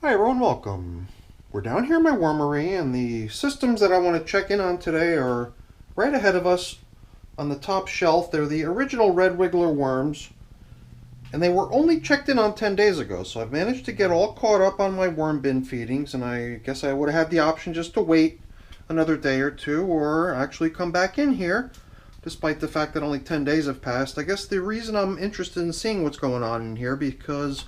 Hi everyone, welcome. We're down here in my wormery, and the systems that I want to check in on today are right ahead of us on the top shelf. They're the original red wiggler worms, and they were only checked in on 10 days ago, so I've managed to get all caught up on my worm bin feedings, and I guess I would have had the option just to wait another day or two, or actually come back in here, despite the fact that only 10 days have passed. I guess the reason I'm interested in seeing what's going on in here because,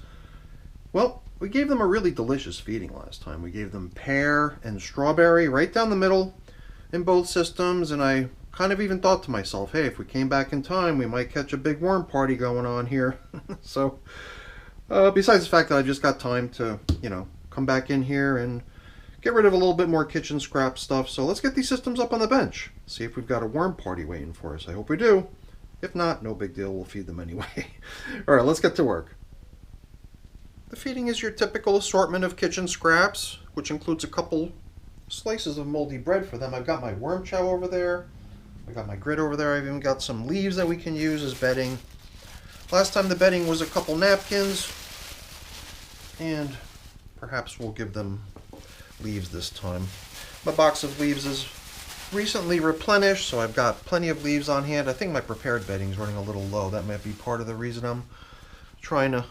well, we gave them a really delicious feeding last time. We gave them pear and strawberry right down the middle in both systems, and I kind of even thought to myself, hey, if we came back in time, we might catch a big worm party going on here. So, besides the fact that I just got time to, come back in here and get rid of a little bit more kitchen scrap stuff. So let's get these systems up on the bench. See if we've got a worm party waiting for us. I hope we do. If not, no big deal. We'll feed them anyway. All right, let's get to work. The feeding is your typical assortment of kitchen scraps, which includes a couple slices of moldy bread for them. I've got my worm chow over there. I got my grit over there. I've even got some leaves that we can use as bedding. Last time the bedding was a couple napkins, and perhaps we'll give them leaves this time. My box of leaves is recently replenished, so I've got plenty of leaves on hand. I think my prepared bedding is running a little low. That might be part of the reason I'm trying to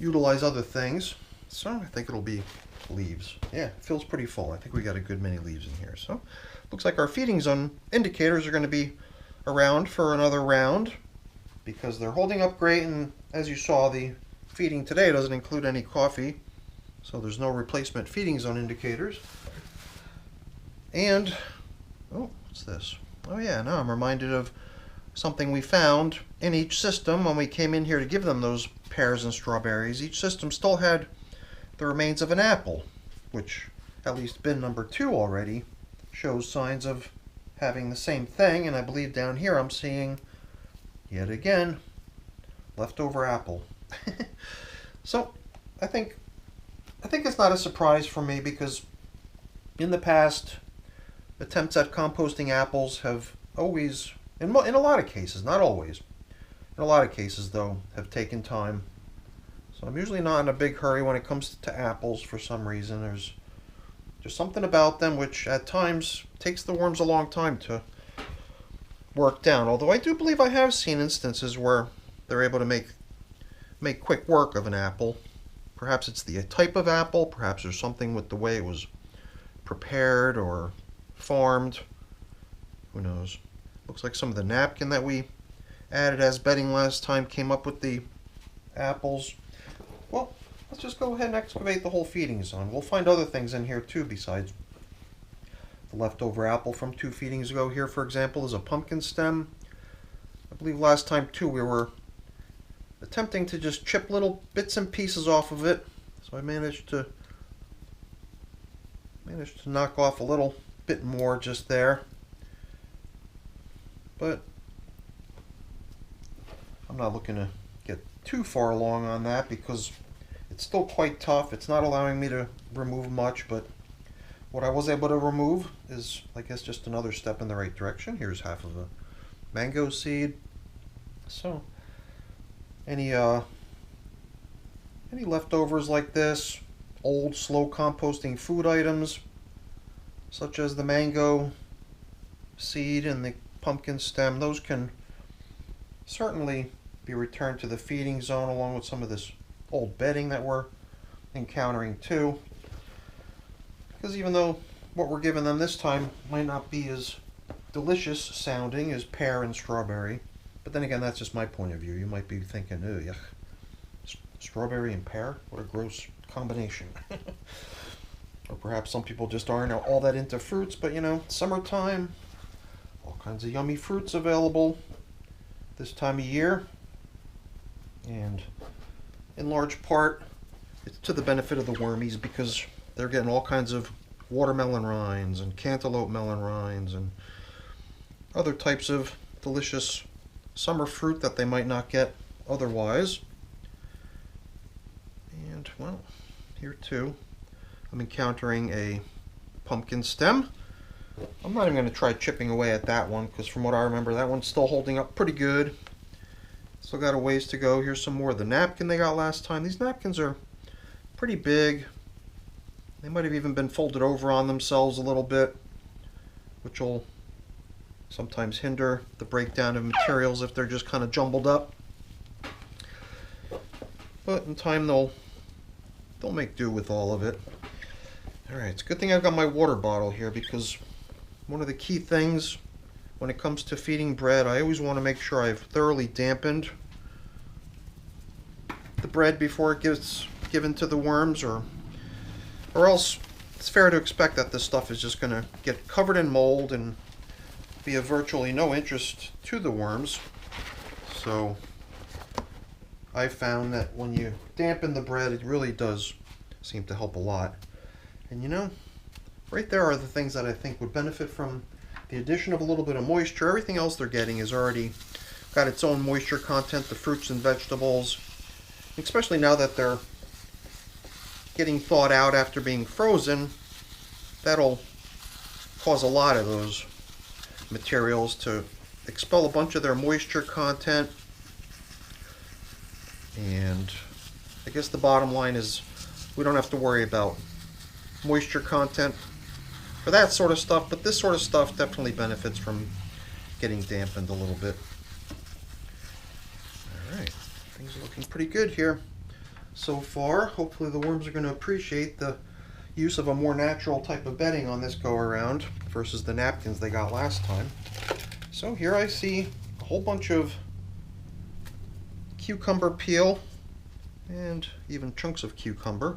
utilize other things. So I think it'll be leaves. Yeah, it feels pretty full. I think we got a good many leaves in here. So looks like our feeding zone indicators are going to be around for another round because they're holding up great, and as you saw, the feeding today doesn't include any coffee, so there's no replacement feeding zone indicators. And oh, what's this? Oh yeah, now I'm reminded of something we found in each system when we came in here to give them those pears and strawberries. Each system still had the remains of an apple, which at least bin number 2 already shows signs of having the same thing, and I believe down here I'm seeing yet again leftover apple. So I think it's not a surprise for me because in the past attempts at composting apples have always, in a lot of cases, not always, in a lot of cases though, have taken time. So I'm usually not in a big hurry when it comes to apples for some reason. There's something about them which at times takes the worms a long time to work down. Although I do believe I have seen instances where they're able to make quick work of an apple. Perhaps it's the type of apple, perhaps there's something with the way it was prepared or farmed. Who knows? Looks like some of the napkin that we added as bedding last time came up with the apples. Well, let's just go ahead and excavate the whole feeding zone. We'll find other things in here too besides the leftover apple from 2 feedings ago. Here, for example, is a pumpkin stem. I believe last time too we were attempting to just chip little bits and pieces off of it. So I managed to knock off a little bit more just there. But I'm not looking to get too far along on that because it's still quite tough. It's not allowing me to remove much, but what I was able to remove is, I guess, just another step in the right direction. Here's half of a mango seed. So any leftovers like this, old slow composting food items such as the mango seed and the pumpkin stem, those can certainly be returned to the feeding zone along with some of this old bedding that we're encountering too. Because even though what we're giving them this time might not be as delicious sounding as pear and strawberry, but then again, that's just my point of view. You might be thinking, oh, yuck, strawberry and pear? What a gross combination. Or perhaps some people just aren't all that into fruits, but summertime, all kinds of yummy fruits available this time of year. And in large part, it's to the benefit of the wormies because they're getting all kinds of watermelon rinds and cantaloupe melon rinds and other types of delicious summer fruit that they might not get otherwise. And, well, here too, I'm encountering a pumpkin stem. I'm not even going to try chipping away at that one because from what I remember, that one's still holding up pretty good. Still got a ways to go. Here's some more of the napkin they got last time. These napkins are pretty big. They might have even been folded over on themselves a little bit, which will sometimes hinder the breakdown of materials if they're just kind of jumbled up. But in time they'll make do with all of it. Alright, it's a good thing I've got my water bottle here, because one of the key things when it comes to feeding bread, I always want to make sure I've thoroughly dampened the bread before it gets given to the worms, or else it's fair to expect that this stuff is just going to get covered in mold and be of virtually no interest to the worms. So I found that when you dampen the bread, it really does seem to help a lot. And you know, right there are the things that I think would benefit from the addition of a little bit of moisture. Everything else they're getting is already got its own moisture content, the fruits and vegetables, especially now that they're getting thawed out after being frozen. That'll cause a lot of those materials to expel a bunch of their moisture content. And I guess the bottom line is we don't have to worry about moisture content for that sort of stuff, but this sort of stuff definitely benefits from getting dampened a little bit. Alright, things are looking pretty good here so far. Hopefully the worms are going to appreciate the use of a more natural type of bedding on this go around versus the napkins they got last time. So here I see a whole bunch of cucumber peel and even chunks of cucumber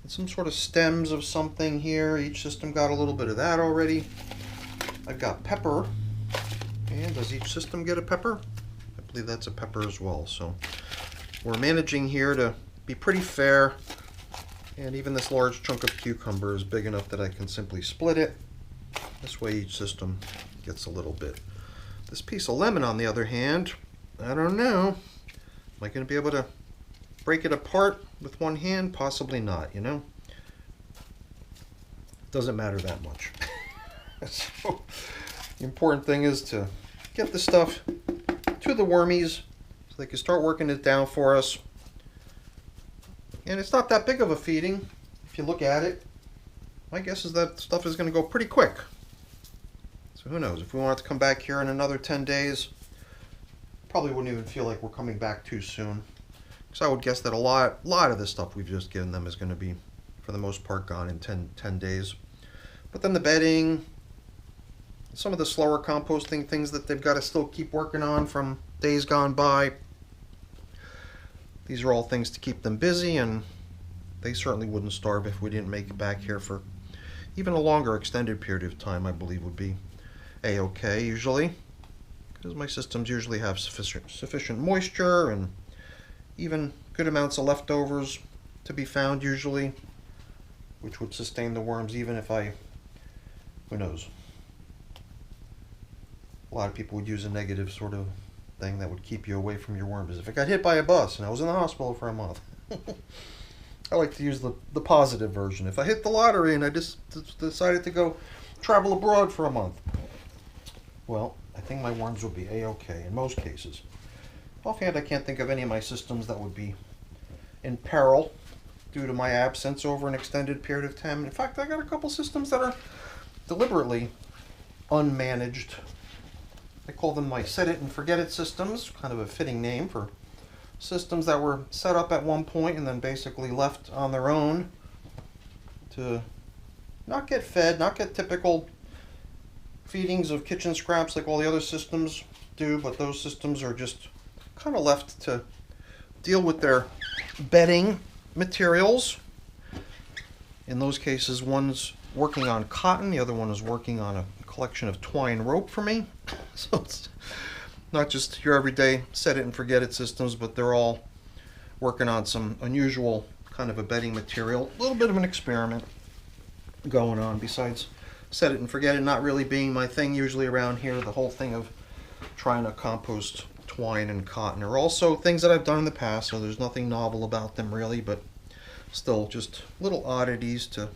and some sort of stems of something here. Each system got a little bit of that already. I've got pepper, and does each system get a pepper? I believe that's a pepper as well. So we're managing here to be pretty fair, and even this large chunk of cucumber is big enough that I can simply split it. This way each system gets a little bit. This piece of lemon, on the other hand, I don't know. Am I going to be able to break it apart with one hand? Possibly not, you know? Doesn't matter that much. So the important thing is to get the stuff to the wormies so they can start working it down for us. And it's not that big of a feeding. If you look at it, my guess is that stuff is going to go pretty quick. So who knows, if we want to come back here in another 10 days, probably wouldn't even feel like we're coming back too soon. So I would guess that a lot of the stuff we've just given them is going to be, for the most part, gone in 10 days. But then the bedding, some of the slower composting things that they've got to still keep working on from days gone by. These are all things to keep them busy, and they certainly wouldn't starve if we didn't make it back here for even a longer extended period of time. I believe would be a-okay usually, because my systems usually have sufficient moisture and even good amounts of leftovers to be found usually, which would sustain the worms even if who knows. A lot of people would use a negative sort of thing that would keep you away from your worms. If I got hit by a bus and I was in the hospital for a month. I like to use the positive version. If I hit the lottery and I just decided to go travel abroad for a month, well, I think my worms would be a-okay in most cases. Offhand, I can't think of any of my systems that would be in peril due to my absence over an extended period of time. In fact, I got a couple systems that are deliberately unmanaged. I call them my set it and forget it systems, kind of a fitting name for systems that were set up at one point and then basically left on their own to not get fed, not get typical feedings of kitchen scraps like all the other systems do, but those systems are just kind of left to deal with their bedding materials. In those cases, one's working on cotton, the other one is working on a collection of twine rope for me. So it's not just your everyday set it and forget it systems, but they're all working on some unusual kind of a bedding material. A little bit of an experiment going on, besides set it and forget it not really being my thing usually around here. The whole thing of trying to compost twine and cotton are also things that I've done in the past, so there's nothing novel about them really, but still just little oddities to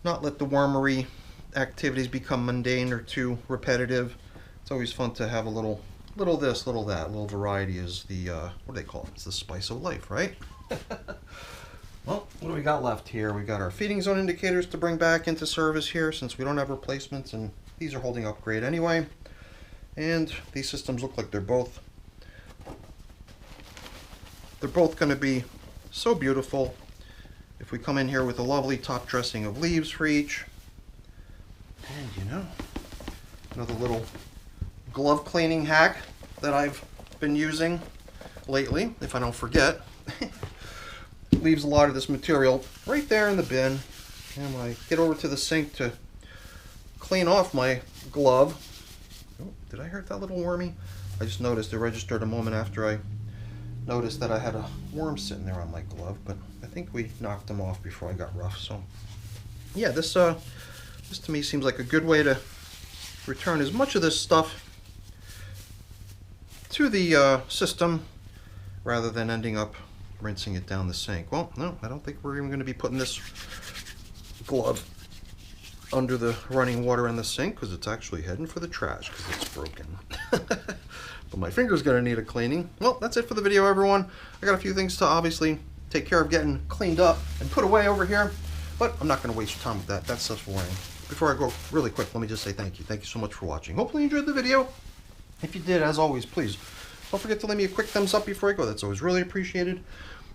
not let the wormery activities become mundane or too repetitive. It's always fun to have a little this, little that, little variety is the what do they call it? It's the spice of life, right? Well, what do we got left here? We got our feeding zone indicators to bring back into service here since we don't have replacements, and these are holding up great anyway. And these systems look like they're both going to be so beautiful if we come in here with a lovely top dressing of leaves for each. And you know, another little glove cleaning hack that I've been using lately, if I don't forget. Leaves a lot of this material right there in the bin, and when I get over to the sink to clean off my glove, oh, did I hurt that little wormy? I just noticed it registered a moment after I noticed that I had a worm sitting there on my glove, but I think we knocked them off before I got rough. So yeah, this to me seems like a good way to return as much of this stuff to the system rather than ending up rinsing it down the sink. Well, no, I don't think we're even going to be putting this glove under the running water in the sink because it's actually heading for the trash because it's broken. But my finger's going to need a cleaning. Well, that's it for the video, everyone. I got a few things to obviously take care of getting cleaned up and put away over here, but I'm not going to waste your time with that. That's stuff's boring. Before I go really quick, let me just say thank you. Thank you so much for watching. Hopefully you enjoyed the video. If you did, as always, please don't forget to leave me a quick thumbs up before I go. That's always really appreciated.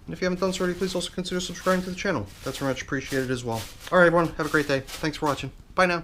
And if you haven't done so already, please also consider subscribing to the channel. That's very much appreciated as well. All right, everyone, have a great day. Thanks for watching. Bye now.